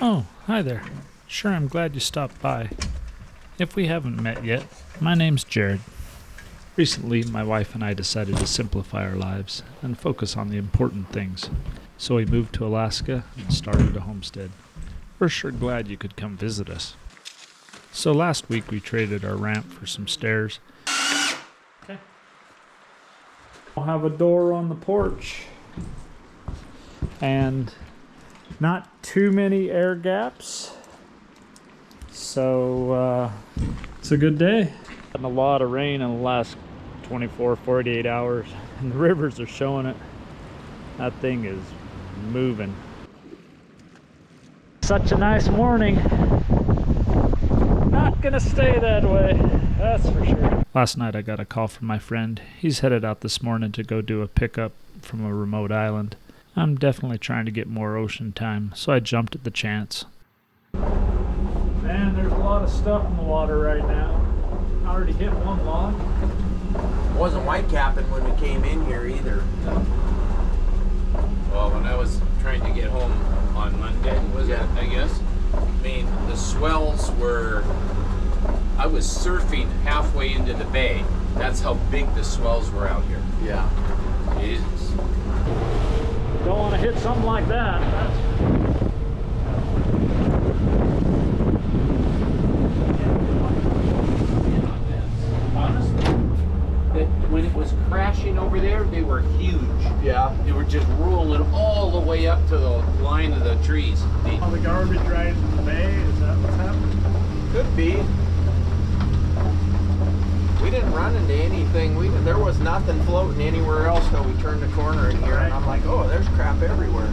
Oh, hi there. Sure, I'm glad you stopped by. If we haven't met yet, my name's Jared. Recently, my wife and I decided to simplify our lives and focus on the important things. So we moved to Alaska and started a homestead. We're sure glad you could come visit us. So last week we traded our ramp for some stairs. Okay. We'll have a door on the porch. And not too many air gaps. So it's a good day. Had a lot of rain in the last 48 hours, and the rivers are showing it. That thing is moving. Such a nice morning. Not gonna stay that way, that's for sure. Last night I got a call from my friend. He's headed out this morning to go do a pickup from a remote island. I'm definitely trying to get more ocean time, so I jumped at the chance. Man, there's a lot of stuff in the water right now. I already hit one log. Wasn't whitecapping when we came in here either. Well, when I was trying to get home on Monday, I guess? I mean, the swells were... I was surfing halfway into the bay. That's how big the swells were out here. Yeah. Jesus. Don't want to hit something like that. Honestly, when it was crashing over there, they were huge. Yeah. They were just rolling all the way up to the line of the trees. All the garbage right in the bay, is that what's happening? Could be. We didn't run into anything. There was nothing floating anywhere else till we turned the corner in here, and I'm like, oh, there's crap everywhere.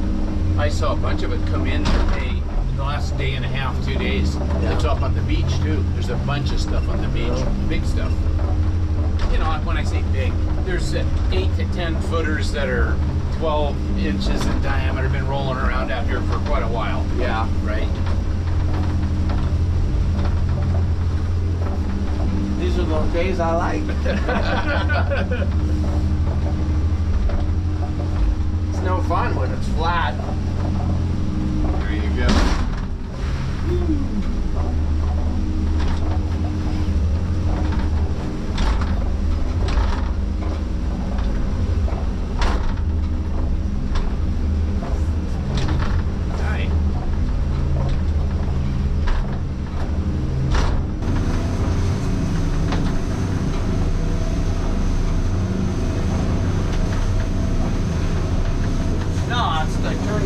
I saw a bunch of it come in the last day and a half, 2 days. Yeah. It's up on the beach too. There's a bunch of stuff on the beach, big stuff. You know, when I say big, there's 8 to 10 footers that are 12 inches in diameter, been rolling around out here for quite a while. Yeah. Right? These are the days I like. It's no fun when it's flat. There you go.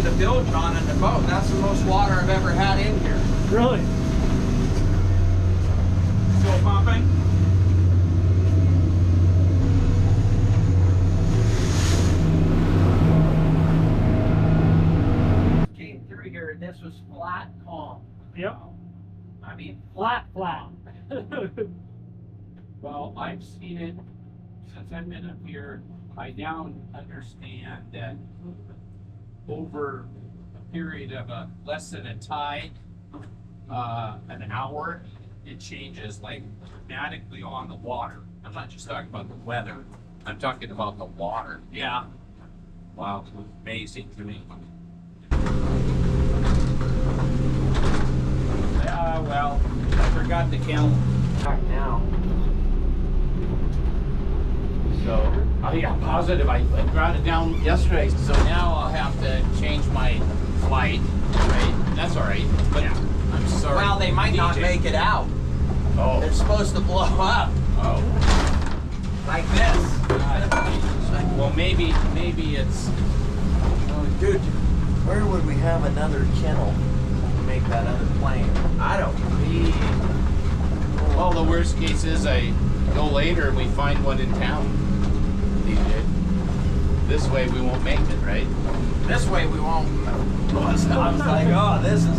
The bilge on in the boat. That's the most water I've ever had in here. Really? Still pumping? Came through here and this was flat calm. Yep. I mean, Flat. Well, I've seen it since I've been up here. I now understand that over a period of less than a tide, an hour, it changes like dramatically on the water. I'm not just talking about the weather. I'm talking about the water. yeah. Wow, it's amazing to me. Well, I forgot the kennel. Back now. So, yeah, positive. I brought it down yesterday, so now I'll have to change my flight. Right? That's all right. But yeah. I'm sorry. Well, they might not DJ. make it out. Oh. They're supposed to blow up Oh. like this. Well, maybe it's. Oh, dude, where would we have another kennel to make that other plane? I don't know. Well, the worst case is I go later and we find one in town. DJ. This way we won't make it, right? This way we won't. I was like, oh, this is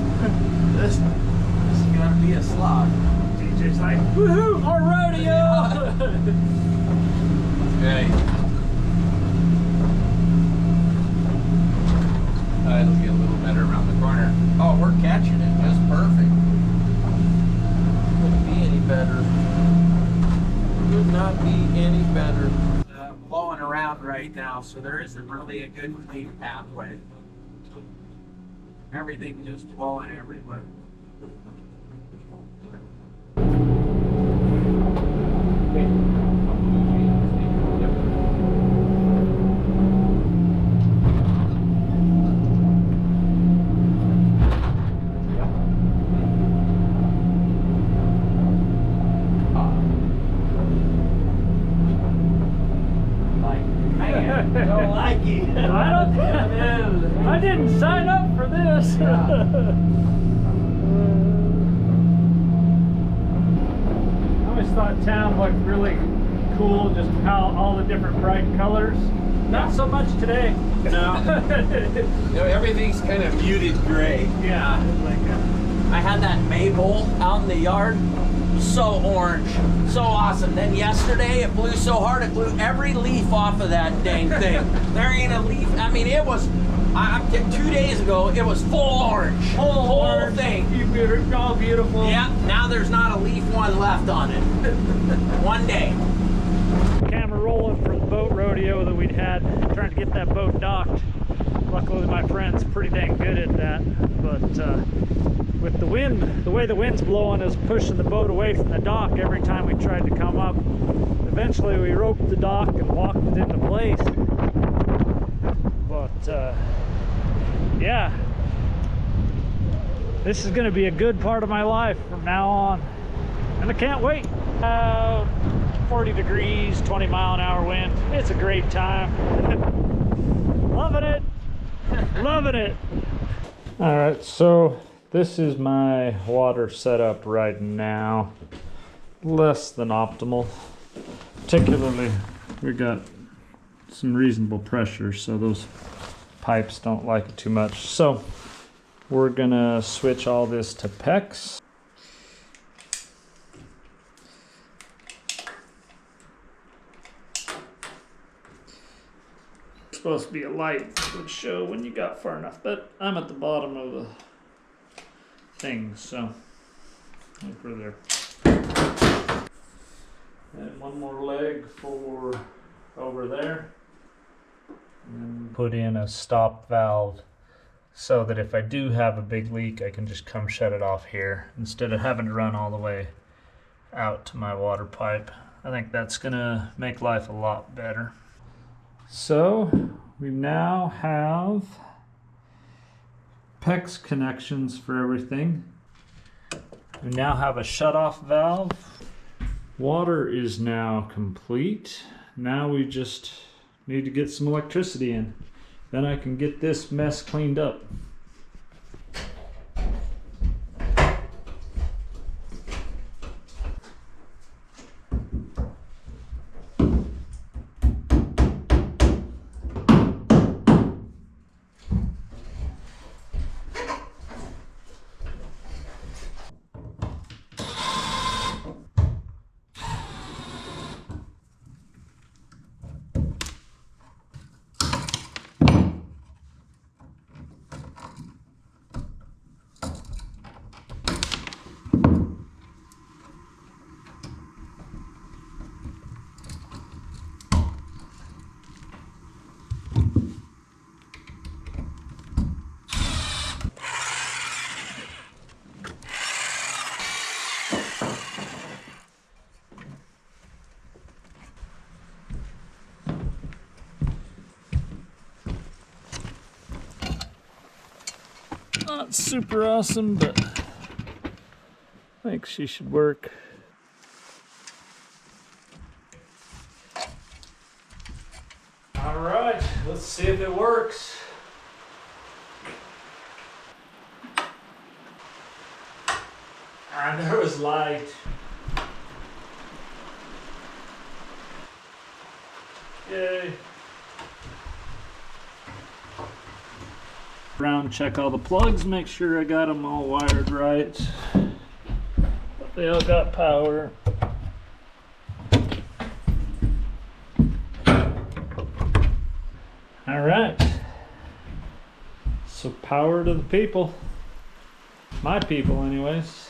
gonna be a slog. DJ's like, woohoo, more rodeo! Okay. It'll get a little better around the corner. Oh, we're catching it just perfect. Couldn't be any better. Could not be any better. Blowing around right now, so there isn't really a good clean pathway. Everything just flowing everywhere. Don't like it. I didn't sign up for this. I always thought town looked really cool, just how all the different bright colors. Not so much today. No. No, everything's kind of muted gray. Yeah, I had that maple out in the yard. So orange. So awesome. Then yesterday it blew so hard it blew every leaf off of that dang thing. There ain't a leaf. I mean, it was, 2 days ago, it was full orange. Whole thing. All beautiful. Yeah, now there's not a leaf one left on it. One day. Camera rolling for the boat rodeo that we'd had, trying to get that boat docked. Luckily my friend's pretty dang good at that, but with the wind, the way the wind's blowing is pushing the boat away from the dock every time we tried to come up. Eventually we roped the dock and walked it into place. But yeah, this is going to be a good part of my life from now on, and I can't wait. 40 degrees, 20-mile-an-hour wind. It's a great time. Loving it. Loving it. All right, so this is my water setup right now. Less than optimal. Particularly, we got some reasonable pressure, so those pipes don't like it too much. So we're gonna switch all this to PEX. Supposed to be a light that would show when you got far enough, but I'm at the bottom of the thing, so over there. And one more leg for over there. And put in a stop valve so that if I do have a big leak, I can just come shut it off here instead of having to run all the way out to my water pipe. I think that's gonna make life a lot better. So we now have PEX connections for everything. We now have a shutoff valve. Water is now complete. Now we just need to get some electricity in. Then I can get this mess cleaned up. Not super awesome, but I think she should work. All right, let's see if it works. Ah, there was light. Yay. Around, check all the plugs, make sure I got them all wired right. They all got power. All right. So power to the people. My people, anyways.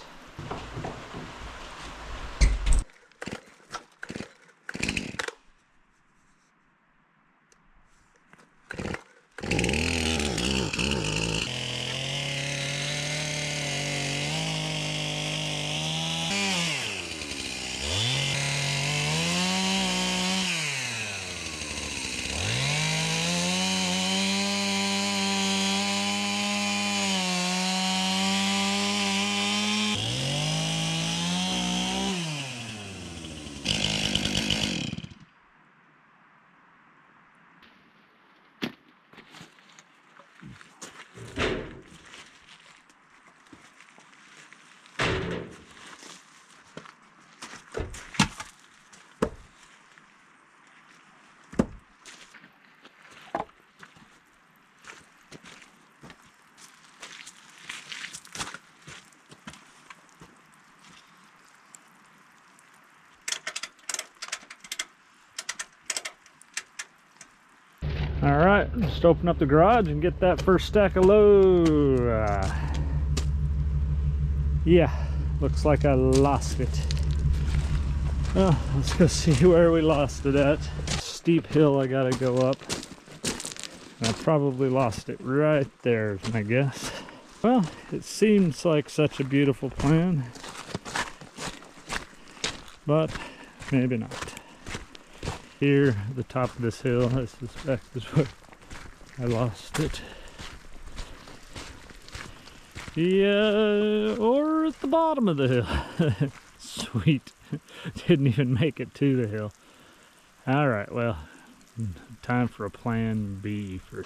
just open up the garage and get that first stack of load. Yeah, looks like I lost it. Oh, let's go see where we lost it at. Steep hill I gotta go up. And I probably lost it right there, is my guess. Well, it seems like such a beautiful plan, but maybe not. Here, at the top of this hill, I suspect is where I lost it. Yeah, or at the bottom of the hill. Sweet. Didn't even make it to the hill. Alright, well, time for a plan B for...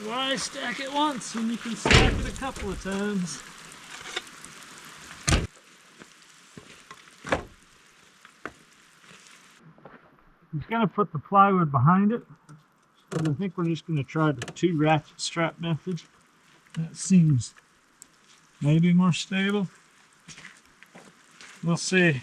Why stack it once when you can stack it a couple of times? I'm gonna put the plywood behind it, but I think we're just gonna try the 2 ratchet strap method. That seems maybe more stable. We'll see.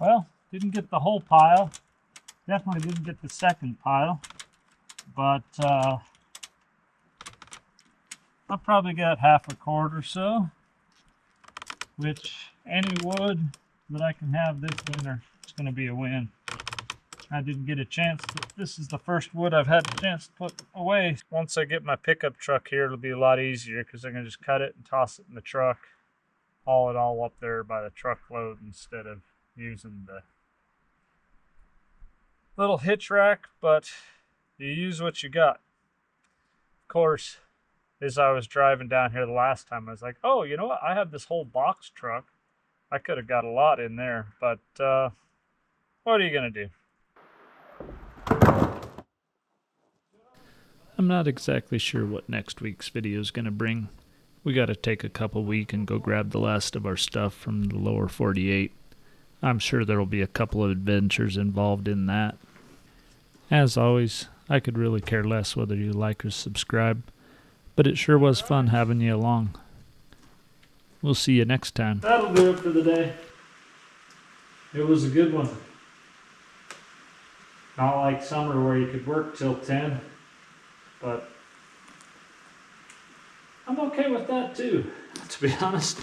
Well, didn't get the whole pile. Definitely didn't get the second pile. But I probably got half a cord or so. Which any wood that I can have this winter is going to be a win. I didn't get a chance to, this is the first wood I've had a chance to put away. Once I get my pickup truck here, it'll be a lot easier because I'm going to just cut it and toss it in the truck. Haul it all up there by the truckload instead of using the little hitch rack, but you use what you got. Of course, as I was driving down here the last time, I was like, oh, you know what? I have this whole box truck. I could have got a lot in there, but what are you going to do? I'm not exactly sure what next week's video is going to bring. We got to take a couple weeks and go grab the last of our stuff from the lower 48. I'm sure there will be a couple of adventures involved in that. As always, I could really care less whether you like or subscribe, but it sure was fun having you along. We'll see you next time. That'll do it for the day. It was a good one. Not like summer where you could work till 10, but I'm okay with that too, to be honest.